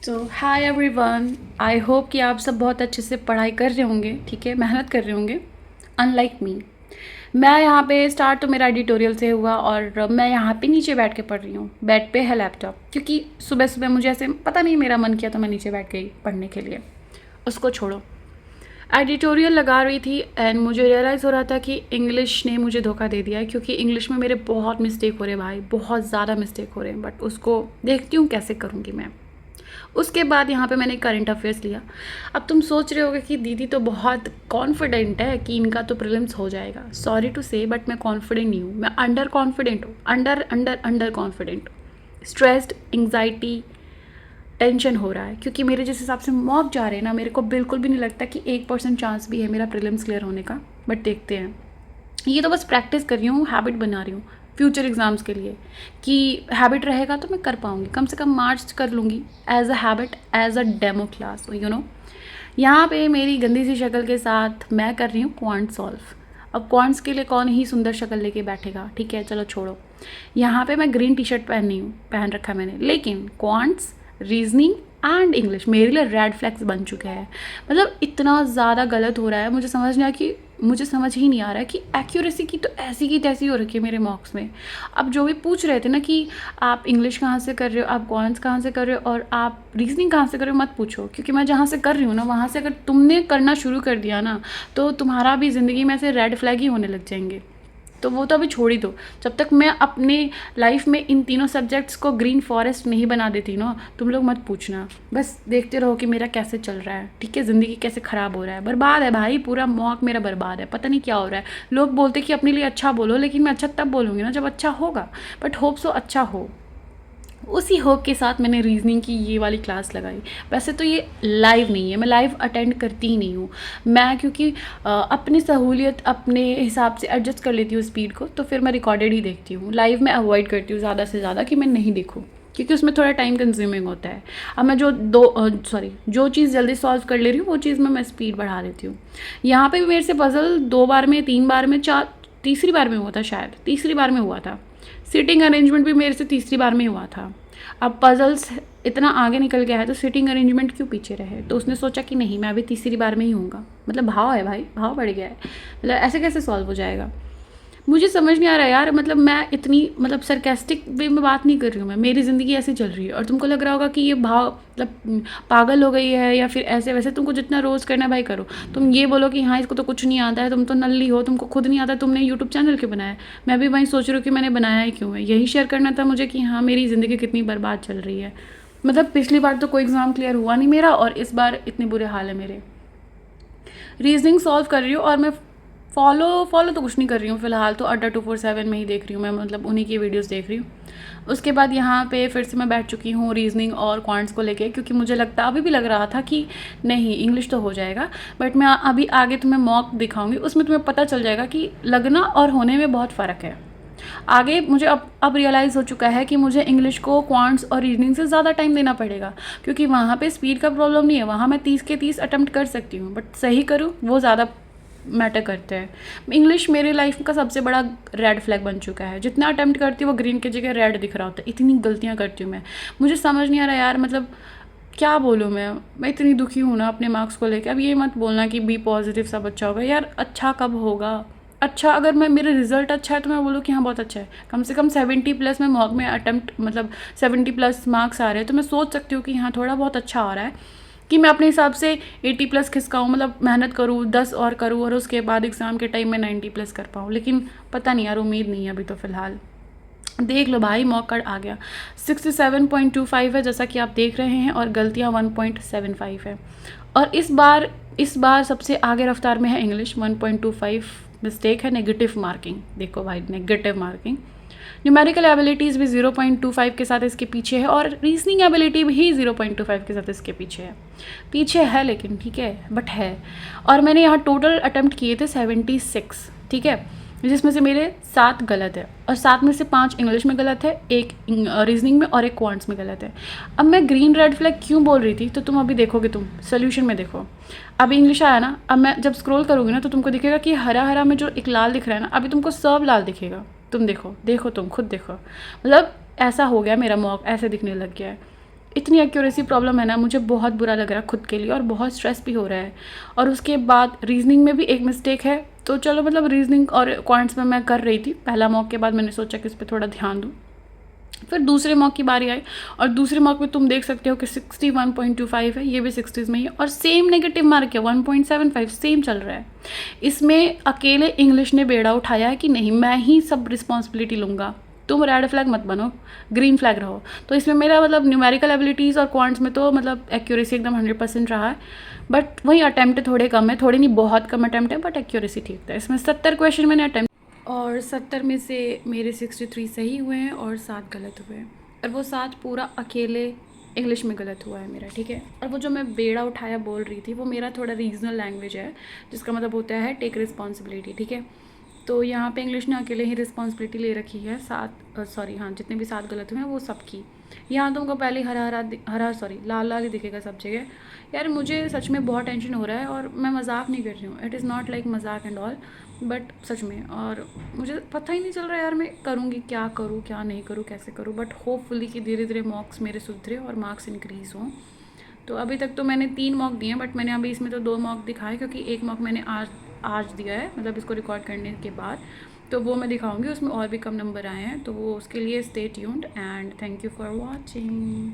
तो hi everyone, I hope कि आप सब बहुत अच्छे से पढ़ाई कर रहे होंगे, ठीक है, मेहनत कर रहे होंगे अनलाइक मी। मैं यहाँ पे स्टार्ट तो मेरा एडिटोरियल से हुआ और मैं यहाँ पे नीचे बैठ के पढ़ रही हूँ। बेड पे है लैपटॉप, क्योंकि सुबह सुबह मुझे ऐसे पता नहीं मेरा मन किया तो मैं नीचे बैठ गई पढ़ने के लिए। उसको छोड़ो, एडिटोरियल लगा रही थी एंड मुझे रियलाइज़ हो रहा था कि इंग्लिश ने मुझे धोखा दे दिया है, क्योंकि इंग्लिश में मेरे बहुत मिस्टेक हो रहे हैं भाई, बहुत ज़्यादा मिस्टेक हो रहे हैं। बट उसको देखती हूँ कैसे करूँगी मैं। उसके बाद यहाँ पे मैंने करंट अफेयर्स लिया। अब तुम सोच रहे होगे कि दीदी तो बहुत कॉन्फिडेंट है कि इनका तो प्रीलिम्स हो जाएगा। सॉरी टू से बट मैं कॉन्फिडेंट नहीं हूँ, मैं अंडर कॉन्फिडेंट हूँ, under confident. Stressed, anxiety, tension हो रहा है, क्योंकि मेरे जिस हिसाब से मॉक जा रहे हैं ना, मेरे को बिल्कुल भी नहीं लगता कि 1% चांस भी है मेरा प्रीलिम्स क्लियर होने का। बट देखते हैं। ये तो बस प्रैक्टिस कर रही हूँ, हैबिट बना रही हूँ फ्यूचर एग्ज़ाम्स के लिए, कि हैबिट रहेगा तो मैं कर पाऊँगी, कम से कम मार्च कर लूँगी as a habit, as a demo class, you know. यहाँ पे मेरी गंदी सी शक्ल के साथ मैं कर रही हूँ क्वांट सॉल्व। अब क्वांट्स के लिए कौन ही सुंदर शक्ल लेके बैठेगा, ठीक है, चलो छोड़ो। यहाँ पे मैं ग्रीन टी शर्ट पहनी हूँ, पहन रखा मैंने, लेकिन क्वांट्स, रीजनिंग एंड इंग्लिश मेरे लिए रेड फ्लैग्स बन चुके हैं। मतलब इतना ज़्यादा गलत हो रहा है, मुझे समझ ही नहीं आ रहा है कि एक्यूरेसी की तो ऐसी की तैसी हो रखी है मेरे मार्क्स में। अब जो भी पूछ रहे थे ना कि आप इंग्लिश कहाँ से कर रहे हो, आप क्वांट्स कहाँ से कर रहे हो और आप रीजनिंग कहाँ से कर रहे हो, मत पूछो, क्योंकि मैं जहाँ से कर रही हूँ ना, वहाँ से अगर तुमने करना शुरू कर दिया ना, तो तुम्हारा भी ज़िंदगी में ऐसे रेड फ्लैग ही होने लग जाएंगे। तो वो तो अभी छोड़ ही दो। जब तक मैं अपने लाइफ में इन तीनों सब्जेक्ट्स को ग्रीन फॉरेस्ट नहीं बना देती ना, तुम लोग मत पूछना, बस देखते रहो कि मेरा कैसे चल रहा है, ठीक है, ज़िंदगी कैसे ख़राब हो रहा है। बर्बाद है भाई, पूरा मॉक मेरा बर्बाद है, पता नहीं क्या हो रहा है। लोग बोलते कि अपने लिए अच्छा बोलो, लेकिन मैं अच्छा तब बोलूँगी ना जब अच्छा होगा। बट होप सो अच्छा हो। उसी होप के साथ मैंने रीजनिंग की ये वाली क्लास लगाई। वैसे तो ये लाइव नहीं है, मैं लाइव अटेंड करती ही नहीं हूँ मैं, क्योंकि अपनी सहूलियत अपने हिसाब से एडजस्ट कर लेती हूँ स्पीड को, तो फिर मैं रिकॉर्डेड ही देखती हूँ। लाइव में अवॉइड करती हूँ ज़्यादा से ज़्यादा कि मैं नहीं देखूँ, क्योंकि उसमें थोड़ा टाइम कंज्यूमिंग होता है। अब मैं जो चीज़ जल्दी सॉल्व कर ले रही हूँ वो चीज़ में मैं स्पीड बढ़ा देती हूँ। यहाँ पे भी मेरे से पज़ल 2 बार में, 3 बार में, तीसरी बार में हुआ था, शायद तीसरी बार में हुआ था। सीटिंग अरेंजमेंट भी मेरे से तीसरी बार में हुआ था। अब पजल्स इतना आगे निकल गया है तो सीटिंग अरेंजमेंट क्यों पीछे रहे, तो उसने सोचा कि नहीं मैं अभी तीसरी बार में ही हूँगा। मतलब भाव है भाई, भाव बढ़ गया है, मतलब ऐसे कैसे सॉल्व हो जाएगा। मुझे समझ नहीं आ रहा यार, मतलब मैं इतनी सरकास्टिक वे में बात नहीं कर रही हूँ, मैं मेरी ज़िंदगी ऐसी चल रही है और तुमको लग रहा होगा कि ये भाव पागल हो गई है या फिर ऐसे वैसे। तुमको जितना रोज़ करना है भाई करो। तुम ये बोलो कि हाँ इसको तो कुछ नहीं आता है, तुम तो नल्ली हो, तुमको खुद नहीं आता, तुमने यूट्यूब चैनल क्यों बनाया। मैं भी वही सोच रही हूँ कि मैंने बनाया ही क्यों है, यही शेयर करना था मुझे कि हाँ मेरी ज़िंदगी कितनी बर्बाद चल रही है। मतलब पिछली बार तो कोई एग्ज़ाम क्लियर हुआ नहीं मेरा और इस बार इतने बुरे हाल है मेरे। रीजनिंग सॉल्व कर रही हूँ और मैं फॉलो तो कुछ नहीं कर रही हूँ फ़िलहाल, तो अड्डा 247 में ही देख रही हूँ मैं, मतलब उन्हीं की वीडियोस देख रही हूँ। उसके बाद यहाँ पे फिर से मैं बैठ चुकी हूँ रीजनिंग और क्वांट्स को लेके, क्योंकि मुझे अभी भी लग रहा था कि नहीं इंग्लिश तो हो जाएगा। बट मैं अभी आगे तुम्हें मॉक दिखाऊंगी, उसमें तुम्हें पता चल जाएगा कि लगना और होने में बहुत फ़र्क है। आगे मुझे अब रियलाइज़ हो चुका है कि मुझे इंग्लिश को क्वांट्स और रीजनिंग से ज़्यादा टाइम देना पड़ेगा, क्योंकि वहाँ पे स्पीड का प्रॉब्लम नहीं है, वहाँ मैं 30 के 30 अटैम्प्ट कर सकती हूँ, बट सही करूँ वो ज़्यादा मैटर करते हैं। इंग्लिश मेरे लाइफ का सबसे बड़ा रेड फ्लैग बन चुका है, जितना अटैम्प्ट करती हूँ वो ग्रीन की जगह रेड दिख रहा होता है, इतनी गलतियाँ करती हूँ मैं। मुझे समझ नहीं आ रहा यार, मतलब क्या बोलूँ मैं इतनी दुखी हूँ ना अपने मार्क्स को लेकर। अब ये मत बोलना कि बी पॉजिटिव सब अच्छा होगा, यार अच्छा कब होगा। अच्छा अगर मैं मेरे रिजल्ट अच्छा है तो मैं बोलूँ कि हाँ बहुत अच्छा है, कम से कम 70+ में मॉक में अटैम्प्ट, मतलब 70+ मार्क्स आ रहे हैं, तो मैं सोच सकती हूँ कि हाँ थोड़ा बहुत अच्छा आ रहा है, कि मैं अपने हिसाब से 80+ खिसकाऊँ, मतलब मेहनत करूँ 10 और करूँ और उसके बाद एग्ज़ाम के टाइम में 90+ कर पाऊँ। लेकिन पता नहीं यार, उम्मीद नहीं है अभी तो फ़िलहाल। देख लो भाई मॉक कार्ड आ गया, 67.25 है जैसा कि आप देख रहे हैं, और गलतियाँ 1.75 है। और इस बार सबसे आगे रफ्तार में है इंग्लिश, 1.25 मिस्टेक है, नेगेटिव मार्किंग। देखो भाई नेगेटिव मार्किंग। न्यूमेरिकल एबिलिटीज़ भी 0.25 के साथ इसके पीछे है, और रीजनिंग एबिलिटी भी 0.25 के साथ इसके पीछे है लेकिन ठीक है, बट है। और मैंने यहाँ टोटल अटैम्प्ट किए थे 76, ठीक है, जिसमें से मेरे 7 गलत है, और 7 में से 5 इंग्लिश में गलत है, एक रीजनिंग में और एक क्वांट्स में गलत है। अब मैं ग्रीन रेड फ्लैग क्यों बोल रही थी, तो तुम अभी देखोगे, तुम सोल्यूशन में देखो। अभी इंग्लिश आया ना, अब मैं जब स्क्रॉल करूँगी ना तो तुमको दिखेगा कि हरा हरा में जो एक लाल दिख रहा है ना, अभी तुमको सब लाल दिखेगा। तुम देखो तुम खुद देखो, मतलब ऐसा हो गया मेरा मॉक, ऐसे दिखने लग गया है। इतनी एक्यूरेसी प्रॉब्लम है ना, मुझे बहुत बुरा लग रहा है खुद के लिए और बहुत स्ट्रेस भी हो रहा है। और उसके बाद रीजनिंग में भी एक मिस्टेक है, तो चलो मतलब रीजनिंग और क्वांट्स में मैं कर रही थी पहला मॉक के बाद, मैंने सोचा कि इस पर थोड़ा ध्यान दूँ। फिर दूसरे मॉक की बारी आई और दूसरे मॉक में तुम देख सकते हो कि 61.25 है, ये भी 60s में ही है और सेम नेगेटिव मार्क है 1.75 सेम चल रहा है। इसमें अकेले इंग्लिश ने बेड़ा उठाया है कि नहीं मैं ही सब रिस्पॉन्सिबिलिटी लूँगा, तुम रेड फ्लैग मत बनो, ग्रीन फ्लैग रहो। तो इसमें मेरा मतलब न्यूमेरिकल एबिलिटीज़ और क्वांट्स में तो मतलब एक्यूरेसी एकदम 100% रहा है, बट वही अटैम्प्ट थोड़े कम है, थोड़े नहीं बहुत कम अटैम्प्ट है, बट एक्यूरेसी ठीक था। इसमें 70 क्वेश्चन मैंने अटैम्प्ट और 70 में से मेरे 63 सही हुए हैं और 7 गलत हुए हैं, और वो 7 पूरा अकेले इंग्लिश में गलत हुआ है मेरा, ठीक है। और वो जो मैं बेड़ा उठाया बोल रही थी वो मेरा थोड़ा रीजनल लैंग्वेज है, जिसका मतलब होता है टेक रिस्पॉन्सिबिलिटी, ठीक है। तो यहाँ पे इंग्लिश ने अकेले ही रिस्पॉन्सिबिलिटी ले रखी है, जितने भी 7 गलत हुए हैं वो सबकी। यहाँ तुमको पहले लाल लाल ही दिखेगा सब जगह। यार मुझे सच में बहुत टेंशन हो रहा है और मैं मजाक नहीं कर रही हूँ, इट इज़ नॉट लाइक मजाक एंड ऑल, बट सच में। और मुझे पता ही नहीं चल रहा यार मैं करूँगी क्या करूँ क्या नहीं करूँ कैसे करूँ, बट होपफुली कि धीरे धीरे मॉक्स मेरे सुधरे और मार्क्स इंक्रीज़ हों। तो अभी तक तो मैंने 3 मॉक दिए हैं, बट मैंने अभी इसमें तो 2 मॉक दिखाए, क्योंकि एक मॉक मैंने आज दिया है, मतलब इसको रिकॉर्ड करने के बाद, तो वो मैं दिखाऊंगी, उसमें और भी कम नंबर आए हैं। तो वो उसके लिए stay tuned and thank you for watching.